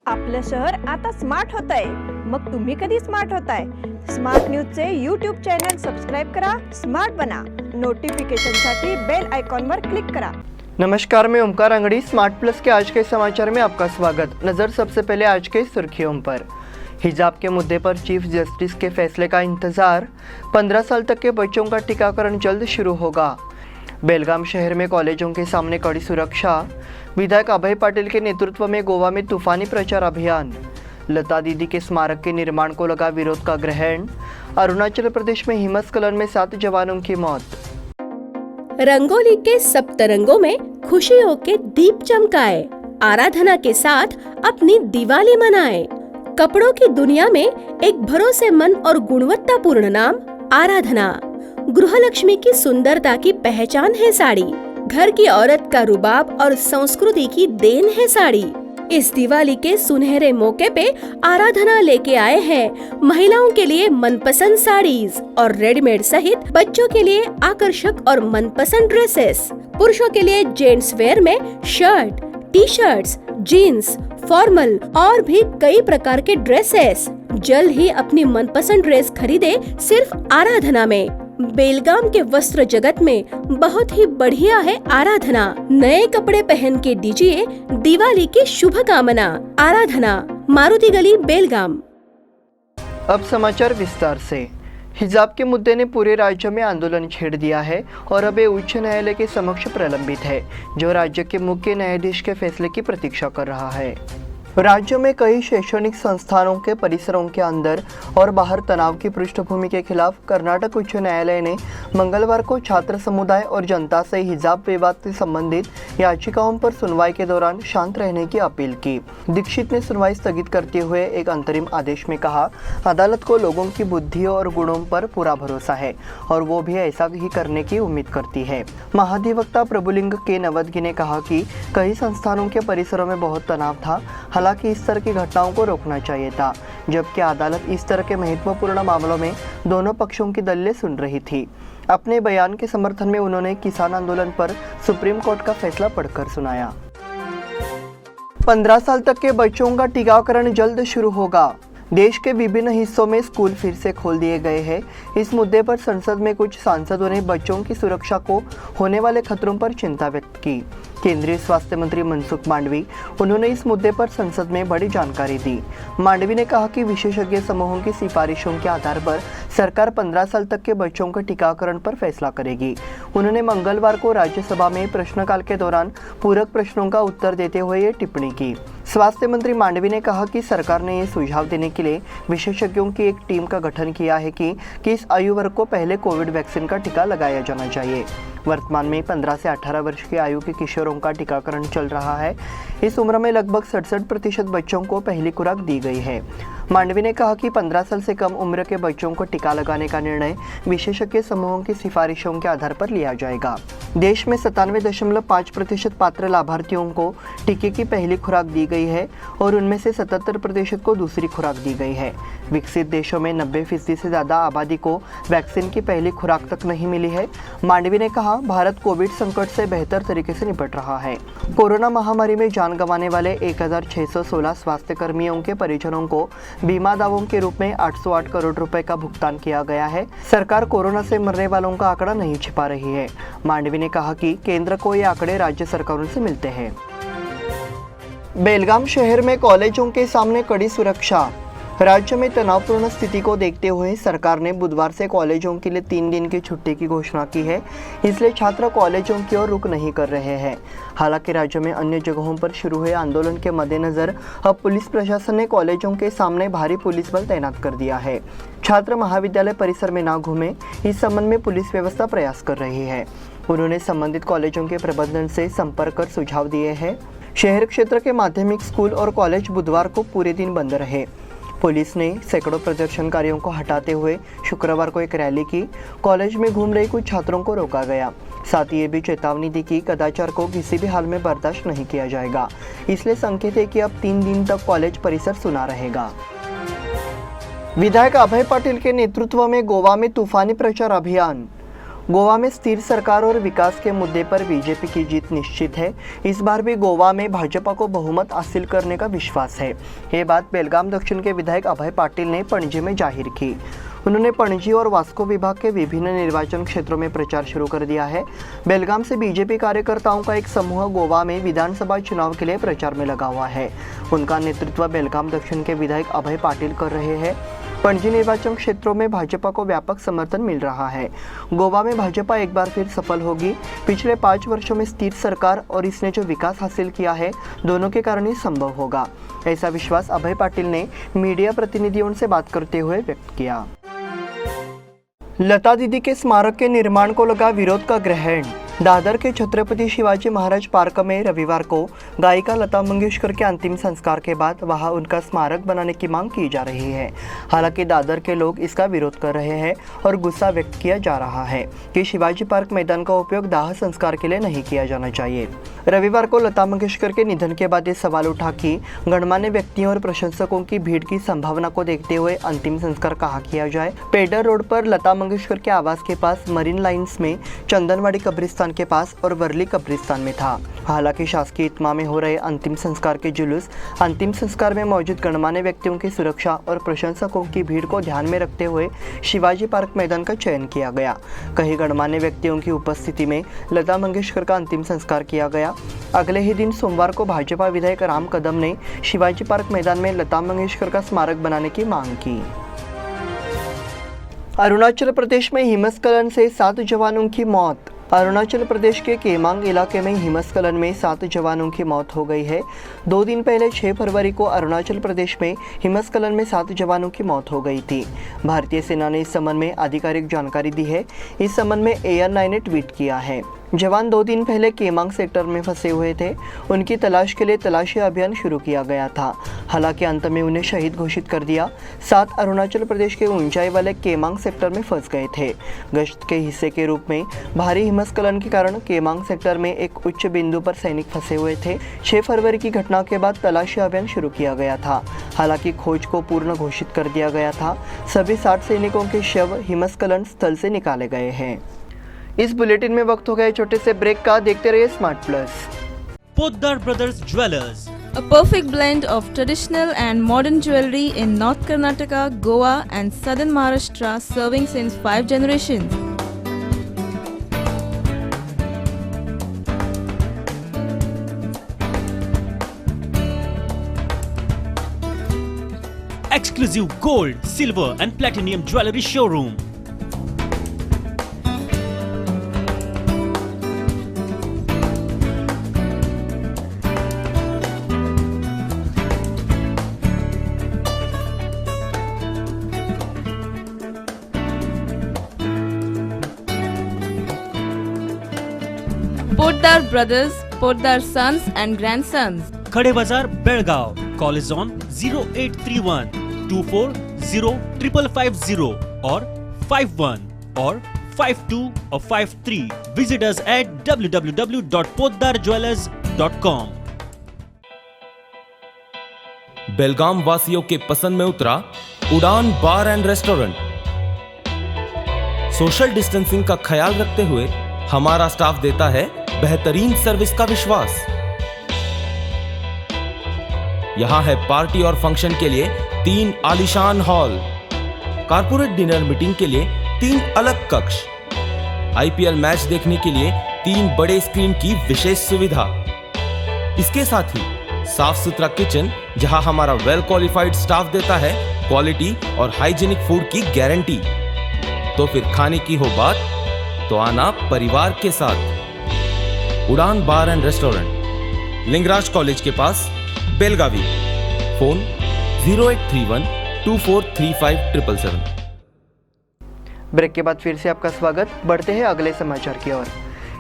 आपलं शहर आता स्मार्ट होतंय. मग तुम्ही कधी स्मार्ट होताय? स्मार्ट न्यूजचे यूट्यूब चॅनल सबस्क्राइब करा, स्मार्ट बना. नोटिफिकेशनसाठी बेल आइकॉनवर क्लिक करा. नमस्कार, मैं ओमकार अंगड़ी स्मार्ट प्लस के आज के समाचार में आपका स्वागत. नजर सबसे पहले आज के सुर्खियों पर. हिजाब के मुद्दे पर चीफ जस्टिस के फैसले का इंतजार. 15 साल तक के बच्चों का टीकाकरण जल्द शुरू होगा. बेलगाम शहर में कॉलेजों के सामने कड़ी सुरक्षा. विधायक अभय पाटिल के नेतृत्व में गोवा में तूफानी प्रचार अभियान. लता दीदी के स्मारक के निर्माण को लगा विरोध का ग्रहण. अरुणाचल प्रदेश में हिमस्खलन में 7 जवानों की मौत. रंगोली के सप्तरंगों में खुशियों के दीप चमकाए, आराधना के साथ अपनी दिवाली मनाए. कपड़ों की दुनिया में एक भरोसेमंद और गुणवत्तापूर्ण नाम आराधना. गृहलक्ष्मी की सुंदरता की पहचान है साड़ी. घर की औरत का रुबाब और संस्कृति की देन है साड़ी. इस दिवाली के सुनहरे मौके पे आराधना लेके आए हैं महिलाओं के लिए मनपसंद साड़ीज और रेडीमेड सहित बच्चों के लिए आकर्षक और मनपसंद ड्रेसेस. पुरुषों के लिए जेंट्स वेयर में shirt, T shirts, jeans, formal और भी कई प्रकार के ड्रेसेस. जल्द ही अपनी मनपसंद ड्रेस खरीदे सिर्फ आराधना में. बेलगाम के वस्त्र जगत में बहुत ही बढ़िया है आराधना. नए कपड़े पहन के दीजिए दिवाली की शुभकामना. आराधना, मारुति गली, बेलगाम. अब समाचार विस्तार से. हिजाब के मुद्दे ने पूरे राज्य में आंदोलन छेड़ दिया है और अब ये उच्च न्यायालय के समक्ष प्रलंबित है, जो राज्य के मुख्य न्यायाधीश के फैसले की प्रतीक्षा कर रहा है. राज्य में कई शैक्षणिक संस्थानों के परिसरों के अंदर और बाहर तनाव की पृष्ठभूमि के खिलाफ कर्नाटक उच्च न्यायालय ने मंगलवार को छात्र समुदाय और जनता से हिजाब विवाद से संबंधित याचिकाओं पर सुनवाई के दौरान शांत रहने की अपील की. दीक्षित ने सुनवाई स्थगित करते हुए एक अंतरिम आदेश में कहा, अदालत को लोगों की बुद्धियों और गुणों पर पूरा भरोसा है और वो भी ऐसा ही करने की उम्मीद करती है. महाधिवक्ता प्रभुलिंग के नवदगी ने कहा कि कई संस्थानों के परिसरों में बहुत तनाव था. हालांकि इस तरह की घटनाओं को रोकना चाहिए था, जबकि अदालत इस तरह के महत्वपूर्ण मामलों में दोनों पक्षों की दलीलें सुन रही थी. अपने बयान के समर्थन में उन्होंने किसान आंदोलन पर सुप्रीम कोर्ट का फैसला पढ़कर सुनाया. 15 साल तक के बच्चों का टीकाकरण जल्द शुरू होगा. देश के विभिन्न हिस्सों में स्कूल फिर से खोल दिए गए हैं. इस मुद्दे पर संसद में कुछ सांसदों ने बच्चों की सुरक्षा को होने वाले खतरों पर चिंता व्यक्त की. केंद्रीय स्वास्थ्य मंत्री मनसुख मांडवी, उन्होंने इस मुद्दे पर संसद में बड़ी जानकारी दी. मांडवी ने कहा कि विशेषज्ञ समूहों की सिफारिशों के आधार पर सरकार 15 साल तक के बच्चों के टीकाकरण पर फैसला करेगी. उन्होंने मंगलवार को राज्यसभा में प्रश्नकाल के दौरान पूरक प्रश्नों का उत्तर देते हुए ये टिप्पणी की. स्वास्थ्य मंत्री मांडवी ने कहा कि सरकार ने ये सुझाव देने के लिए विशेषज्ञों की एक टीम का गठन किया है कि किस आयु वर्ग को पहले कोविड वैक्सीन का टीका लगाया जाना चाहिए. वर्तमान में 15 से 18 वर्ष की आयु के किशोरों का टीकाकरण चल रहा है. इस उम्र में लगभग 67% बच्चों को पहली खुराक दी गई है. मांडवी ने कहा कि 15 साल से कम उम्र के बच्चों को टीका लगाने का निर्णय विशेषज्ञ समूहों की सिफारिशों के आधार पर लिया जाएगा. देश में 97.5% पात्र लाभार्थियों को टीके की पहली खुराक दी गई है और उनमें से 77% को दूसरी खुराक दी गई है. विकसित देशों में 90% से ज़्यादा आबादी को वैक्सीन की पहली खुराक तक नहीं मिली है. मांडवी ने कहा, भारत कोविड संकट से बेहतर तरीके से निपट रहा है. कोरोना महामारी में जान गंवाने वाले 1616 स्वास्थ्य कर्मियों के परिजनों को बीमा दावों के रूप में 808 करोड़ रुपए का भुगतान किया गया है. सरकार कोरोना से मरने वालों का आंकड़ा नहीं छिपा रही है. मांडवी ने कहा कि केंद्र को ये आंकड़े राज्य सरकारों से मिलते हैं. बेलगाम शहर में कॉलेजों के सामने कड़ी सुरक्षा. राज्य में तनावपूर्ण स्थिति को देखते हुए सरकार ने बुधवार से कॉलेजों के लिए 3 दिन की छुट्टी की घोषणा की है. इसलिए छात्र कॉलेजों की ओर रुख नहीं कर रहे हैं. हालांकि राज्य में अन्य जगहों पर शुरू हुए आंदोलन के मद्देनजर अब पुलिस प्रशासन ने कॉलेजों के सामने भारी पुलिस बल तैनात कर दिया है. छात्र महाविद्यालय परिसर में न घूमे, इस संबंध में पुलिस व्यवस्था प्रयास कर रही है. उन्होंने संबंधित कॉलेजों के प्रबंधन से संपर्क कर सुझाव दिए हैं. शहर क्षेत्र के माध्यमिक स्कूल और कॉलेज बुधवार को पूरे दिन बंद रहे. पुलिस ने सैकड़ों प्रदर्शनकारियों को हटाते हुए शुक्रवार को एक रैली की. कॉलेज में घूम रहे कुछ छात्रों को रोका गया. साथ ही ये भी चेतावनी दी कि कदाचार को किसी भी हाल में बर्दाश्त नहीं किया जाएगा. इसलिए संकेत है कि अब 3 दिन तक कॉलेज परिसर सुना रहेगा. विधायक अभय पाटिल के नेतृत्व में गोवा में तूफानी प्रचार अभियान. गोवा में स्थिर सरकार और विकास के मुद्दे पर बीजेपी की जीत निश्चित है। इस बार भी गोवा में भाजपा को बहुमत हासिल करने का विश्वास है। ये बात बेलगाम दक्षिण के विधायक अभय पाटिल ने पणजी में जाहिर की। उन्होंने पणजी और वास्को विभाग के विभिन्न निर्वाचन क्षेत्रों में प्रचार शुरू कर दिया है। बेलगाम से बीजेपी कार्यकर्ताओं का एक समूह गोवा में विधानसभा चुनाव के लिए प्रचार में लगा हुआ है। उनका नेतृत्व बेलगाम दक्षिण के विधायक अभय पाटिल कर रहे हैं। पणजी निर्वाचन क्षेत्रों में भाजपा को व्यापक समर्थन मिल रहा है। गोवा में भाजपा एक बार फिर सफल होगी। पिछले 5 वर्षों में स्थिर सरकार और इसने जो विकास हासिल किया है, दोनों के कारण ही संभव होगा। ऐसा विश्वास अभय पाटिल ने मीडिया प्रतिनिधियों से बात करते हुए व्यक्त किया। लता दीदी के स्मारक के निर्माण को लगा विरोध का ग्रहण। दादर के छत्रपति शिवाजी महाराज पार्क में रविवार को गायिका लता मंगेशकर के अंतिम संस्कार के बाद वहां उनका स्मारक बनाने की मांग की जा रही है। हालांकि दादर के लोग इसका विरोध कर रहे हैं और गुस्सा व्यक्त किया जा रहा है कि शिवाजी पार्क मैदान का उपयोग दाह संस्कार के लिए नहीं किया जाना चाहिए। रविवार को लता मंगेशकर के निधन के बाद ये सवाल उठा कि गणमान्य व्यक्तियों और प्रशंसकों की भीड़ की संभावना को देखते हुए अंतिम संस्कार कहाँ किया जाए। पेडर रोड पर लता मंगेशकर के आवास के पास, मरीन लाइन्स में, चंदनवाड़ी कब्रिस्तान के पास और वर्ली कब्रिस्तान में था। हालांकि शासकीय इत्मा में हो रहे अंतिम संस्कार के जुलूस अंतिम संस्कार में मौजूद गणमान्य व्यक्तियों की सुरक्षा और प्रशंसकों की भीड़ को ध्यान में रखते हुए शिवाजी पार्क मैदान का चयन किया गया। कई गणमान्य व्यक्तियों की उपस्थिति में लता मंगेशकर का अंतिम संस्कार किया गया। अगले ही दिन सोमवार को भाजपा विधायक राम कदम ने शिवाजी पार्क मैदान में लता मंगेशकर का स्मारक बनाने की मांग की। अरुणाचल प्रदेश में हिमस्खलन से 7 जवानों की मौत। अरुणाचल प्रदेश के केमांग इलाके में हिमस्खलन में 7 जवानों की मौत हो गई है। 2 दिन पहले 6 फरवरी को अरुणाचल प्रदेश में हिमस्खलन में 7 जवानों की मौत हो गई थी। भारतीय सेना ने इस संबंध में आधिकारिक जानकारी दी है। इस संबंध में ANI ने ट्वीट किया है। जवान 2 दिन पहले केमांग सेक्टर में फंसे हुए थे। उनकी तलाश के लिए तलाशी अभियान शुरू किया गया था। हालांकि अंत में उन्हें शहीद घोषित कर दिया। 7 अरुणाचल प्रदेश के ऊंचाई वाले केमांग सेक्टर में फंस गए थे। गश्त के हिस्से के रूप में भारी हिमस्खलन के कारण केमांग सेक्टर में एक उच्च बिंदु पर सैनिक फंसे हुए थे। 6 फरवरी की घटना के बाद तलाशी अभियान शुरू किया गया था। हालांकि खोज को पूर्ण घोषित कर दिया गया था। सभी 60 सैनिकों के शव हिमस्खलन स्थल से निकाले गए हैं। इस बुलेटिन में वक्त हो गया छोटे से ब्रेक का। देखते रहिए smart plus. Poddar brothers jewellers, A perfect blend of traditional and modern jewelry in North Karnataka, Goa and Southern Maharashtra, serving since 5 generations. exclusive gold, silver and platinum jewelry showroom. Poddar Brothers, Poddar Sons and Grandsons. Khade Bazar, Belgaum. Call is on 0831 240 5550 or 51 or 52 or 53. Visit us at www.poddarjewelers.com. बेलगाम वासियों के पसंद में उतरा उड़ान बार and restaurant. Social distancing का ख्याल रखते हुए हमारा स्टाफ देता है बेहतरीन सर्विस का विश्वास। यहां है पार्टी और फंक्शन के लिए 3 आलीशान हॉल, कारपोरेट डिनर मीटिंग के लिए 3 अलग कक्ष, IPL मैच देखने के लिए 3 बड़े स्क्रीन की विशेष सुविधा। इसके साथ ही साफ सुथरा किचन जहां हमारा वेल क्वालिफाइड स्टाफ देता है क्वालिटी और हाइजीनिक फूड की गारंटी। तो फिर खाने की हो बात तो आना परिवार के साथ। उड़ान बार एंड रेस्टोरेंट, लिंगराज कॉलेज के पास, बेलगावी। फोन 0831 243577। ब्रेक के बाद फिर से आपका स्वागत। बढ़ते हैं अगले समाचार की ओर।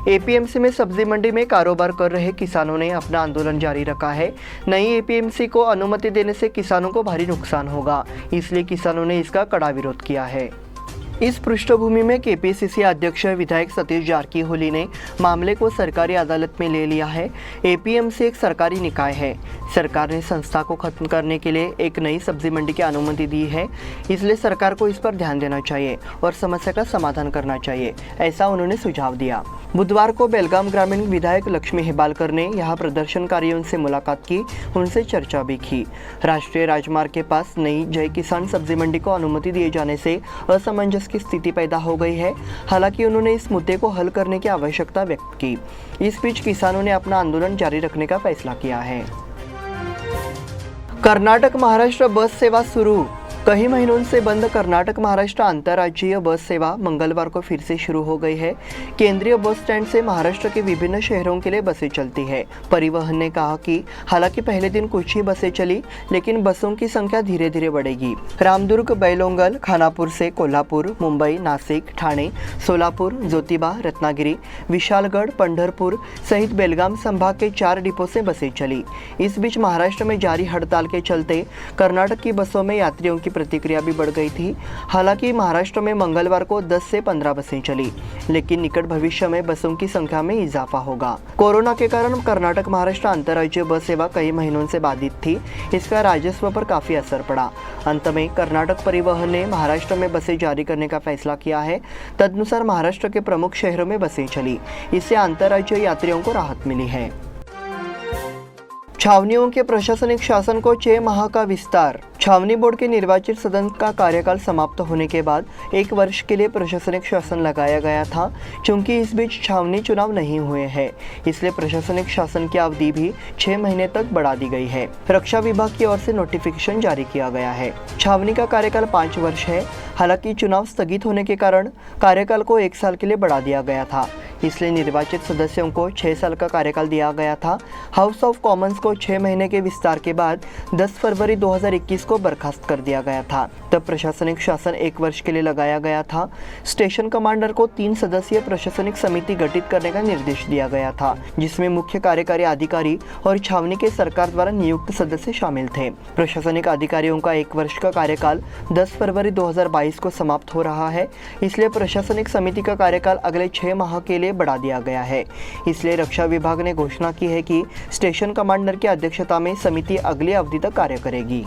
APMC में सब्जी मंडी में कारोबार कर रहे किसानों ने अपना आंदोलन जारी रखा है। नई APMC को अनुमति देने से किसानों को भारी नुकसान होगा, इसलिए किसानों ने इसका कड़ा विरोध किया है। इस पृष्ठभूमि में केपीसीसी अध्यक्ष विधायक सतीश जारकीहोली ने मामले को सरकारी अदालत में ले लिया है। एपीएमसी एक सरकारी निकाय है। सरकार ने संस्था को खत्म करने के लिए एक नई सब्जी मंडी की अनुमति दी है, इसलिए सरकार को इस पर ध्यान देना चाहिए और समस्या का समाधान करना चाहिए, ऐसा उन्होंने सुझाव दिया। बुधवार को बेलगाम ग्रामीण विधायक लक्ष्मी हेबालकर ने यहाँ प्रदर्शनकारियों से मुलाकात की, उनसे चर्चा भी की। राष्ट्रीय राजमार्ग के पास नई जय किसान सब्जी मंडी को अनुमति दिए जाने से असमंजस की स्थिति पैदा हो गई है। हालांकि उन्होंने इस मुद्दे को हल करने की आवश्यकता व्यक्त की। इस बीच किसानों ने अपना आंदोलन जारी रखने का फैसला किया है। कर्नाटक महाराष्ट्र बस सेवा शुरू। कई महीनों से बंद कर्नाटक महाराष्ट्र अंतर्राज्यीय बस सेवा मंगलवार को फिर से शुरू हो गई है। केंद्रीय बस स्टैंड से महाराष्ट्र के विभिन्न शहरों के लिए बसें चलती है। परिवहन ने कहा कि हालांकि पहले दिन कुछ ही बसें चली, लेकिन बसों की संख्या धीरे धीरे बढ़ेगी। रामदुर्ग, बैलोंगल, खानापुर से कोल्हापुर, मुंबई, नासिक, ठाणे, सोलापुर, ज्योतिबा, रत्नागिरी, विशालगढ़, पंढरपुर सहित बेलगाम संभाग के 4 डिपो से बसें चली। इस बीच महाराष्ट्र में जारी हड़ताल के चलते कर्नाटक की बसों में यात्रियों की प्रतिक्रिया भी बढ़ गई थी। हालांकि महाराष्ट्र में मंगलवार को 10 से 15 बसें चली, लेकिन निकट भविष्य में बसों की संख्या में इजाफा होगा। कोरोना के कारण कर्नाटक महाराष्ट्र अंतर्राज्यीय बस सेवा कई महीनों से बाधित थी। इसका राजस्व पर काफी असर पड़ा। अंत में कर्नाटक परिवहन ने महाराष्ट्र में बसें जारी करने का फैसला किया है। तदनुसार महाराष्ट्र के प्रमुख शहरों में बसें चली। इससे अंतर्राज्यीय यात्रियों को राहत मिली है। छावनियों के प्रशासनिक शासन को 6 माह का विस्तार। छावनी बोर्ड के निर्वाचित सदन का कार्यकाल समाप्त होने के बाद 1 वर्ष के लिए प्रशासनिक शासन लगाया गया था। चूंकि इस बीच छावनी चुनाव नहीं हुए हैं, इसलिए प्रशासनिक शासन की अवधि भी 6 महीने तक बढ़ा दी गई है। रक्षा विभाग की ओर से नोटिफिकेशन जारी किया गया है। छावनी का कार्यकाल 5 वर्ष है। हालांकि चुनाव स्थगित होने के कारण कार्यकाल को 1 साल के लिए बढ़ा दिया गया था, इसलिए निर्वाचित सदस्यों को 6 साल का कार्यकाल दिया गया था। हाउस ऑफ कॉमन्स को 6 महीने के विस्तार के बाद 10 फरवरी 2021 को बर्खास्त कर दिया गया था। तब प्रशासनिक शासन 1 वर्ष के लिए लगाया गया था। स्टेशन कमांडर को 3 सदस्यीय प्रशासनिक समिति गठित करने का निर्देश दिया गया था, जिसमें मुख्य कार्यकारी अधिकारी और छावनी के सरकार द्वारा नियुक्त सदस्य शामिल थे। प्रशासनिक अधिकारियों का 1 वर्ष का कार्यकाल 10 फरवरी 2022 को समाप्त हो रहा है, इसलिए प्रशासनिक समिति का कार्यकाल अगले 6 माह के लिए बढ़ा दिया गया है। इसलिए रक्षा विभाग ने घोषणा की है कि स्टेशन कमांडर की अध्यक्षता में समिति अगली अवधि तक कार्य करेगी।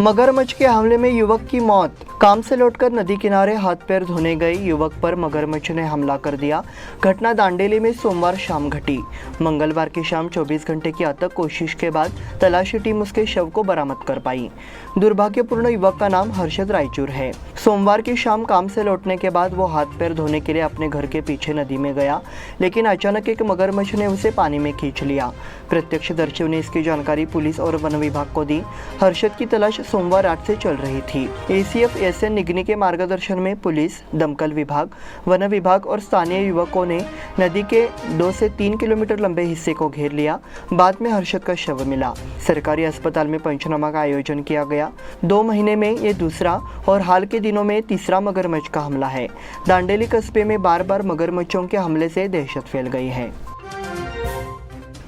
मगरमच्छ के हमले में युवक की मौत। काम से लौटकर नदी किनारे हाथ पैर धोने गए युवक पर मगरमच्छ ने हमला कर दिया। घटना दांडेली में सोमवार शाम घटी। मंगलवार की शाम 24 घंटे की अथक कोशिश के बाद तलाशी टीम उसके शव को बरामद कर पाई। दुर्भाग्यपूर्ण युवक का नाम हर्षद रायचूर है। सोमवार की शाम काम से लौटने के बाद वो हाथ पैर धोने के लिए अपने घर के पीछे नदी में गया, लेकिन अचानक एक मगरमच्छ ने उसे पानी में खींच लिया। प्रत्यक्षदर्शियों ने इसकी जानकारी पुलिस और वन विभाग को दी। हर्षद की तलाश सोमवार रात से चल रही थी। एसीएफ एसएन निगनी के मार्गदर्शन में पुलिस, दमकल विभाग, वन विभाग और स्थानीय युवकों ने नदी के 2 से 3 किलोमीटर लंबे हिस्से को घेर लिया। बाद में हर्षद का शव मिला। सरकारी अस्पताल में पंचनामा का आयोजन किया गया। 2 महीने में ये दूसरा और हाल के दिनों में तीसरा मगरमच्छ का हमला है। दांडेली कस्बे में बार बार मगरमच्छों के हमले से दहशत फैल गई है।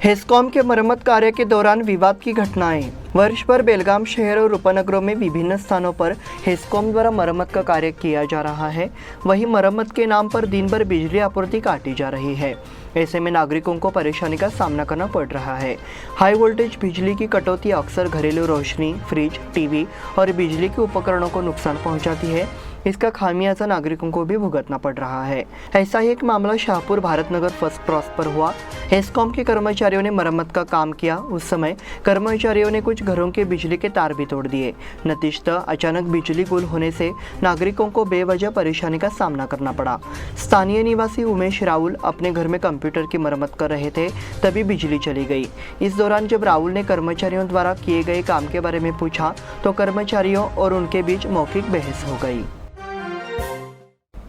हेस्कॉम के मरम्मत कार्य के दौरान विवाद की घटनाएं। वर्ष भर बेलगाम शहर और उपनगरों में विभिन्न स्थानों पर हेस्कॉम द्वारा मरम्मत का कार्य किया जा रहा है। वहीं मरम्मत के नाम पर दिन भर बिजली आपूर्ति काटी जा रही है। ऐसे में नागरिकों को परेशानी का सामना करना पड़ रहा है। हाई वोल्टेज बिजली की कटौती अक्सर घरेलू रोशनी, फ्रिज, टीवी और बिजली के उपकरणों को नुकसान पहुंचाती है। इसका खामियाजा नागरिकों को भी भुगतना पड़ रहा है। ऐसा ही एक मामला शाहपुर भारत नगर फर्स्ट क्रॉस पर हुआ। हेस्कॉम के कर्मचारियों ने मरम्मत का काम किया। उस समय कर्मचारियों ने कुछ घरों के बिजली के तार भी तोड़ दिए। नतीजतः अचानक बिजली गुल होने से नागरिकों को बेवजह परेशानी का सामना करना पड़ा। स्थानीय निवासी उमेश राहुल अपने घर में कंप्यूटर की मरम्मत कर रहे थे, तभी बिजली चली गई। इस दौरान जब राहुल ने कर्मचारियों द्वारा किए गए काम के बारे में पूछा तो कर्मचारियों और उनके बीच मौखिक बहस हो गई।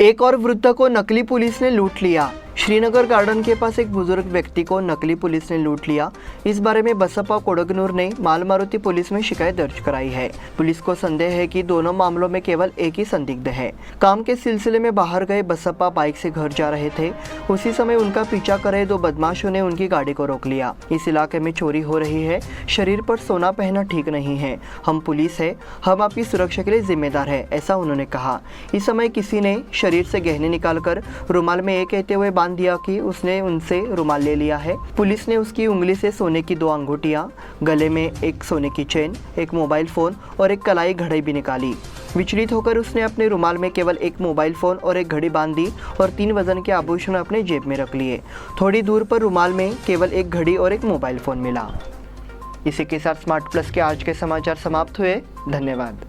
एक और वृद्ध को नकली पुलिस ने लूट लिया। श्रीनगर गार्डन के पास एक बुजुर्ग व्यक्ति को नकली पुलिस ने लूट लिया। इस बारे में बसपा कोडगनूर ने माल मारुति पुलिस में शिकायत दर्ज कराई है। पुलिस को संदेह है कि दोनों मामलों में केवल एक ही संदिग्ध है। काम के सिलसिले में बाहर गए बसपा बाइक से घर जा रहे थे। उसी समय उनका पीछा कर रहे दो बदमाशों ने उनकी गाड़ी को रोक लिया। इस इलाके में चोरी हो रही है, शरीर पर सोना पहनना ठीक नहीं है। हम पुलिस है, हम आपकी सुरक्षा के लिए जिम्मेदार है, ऐसा उन्होंने कहा। इस समय किसी ने शरीर से गहने निकालकर रुमाल में ये कहते हुए बांध दिया कि उसने उनसे रुमाल ले लिया है। पुलिस ने उसकी उंगली से सोने की 2 अंगूठियां, गले में एक सोने की चेन, एक मोबाइल फोन और एक कलाई घड़ी भी निकाली। विचलित होकर उसने अपने रुमाल में केवल एक मोबाइल फोन और एक घड़ी बांध दी और 3 वजन के आभूषण अपने जेब में रख लिए। थोड़ी दूर पर रुमाल में केवल एक घड़ी और एक मोबाइल फोन मिला। इसी के साथ स्मार्ट प्लस के आज के समाचार समाप्त हुए। धन्यवाद।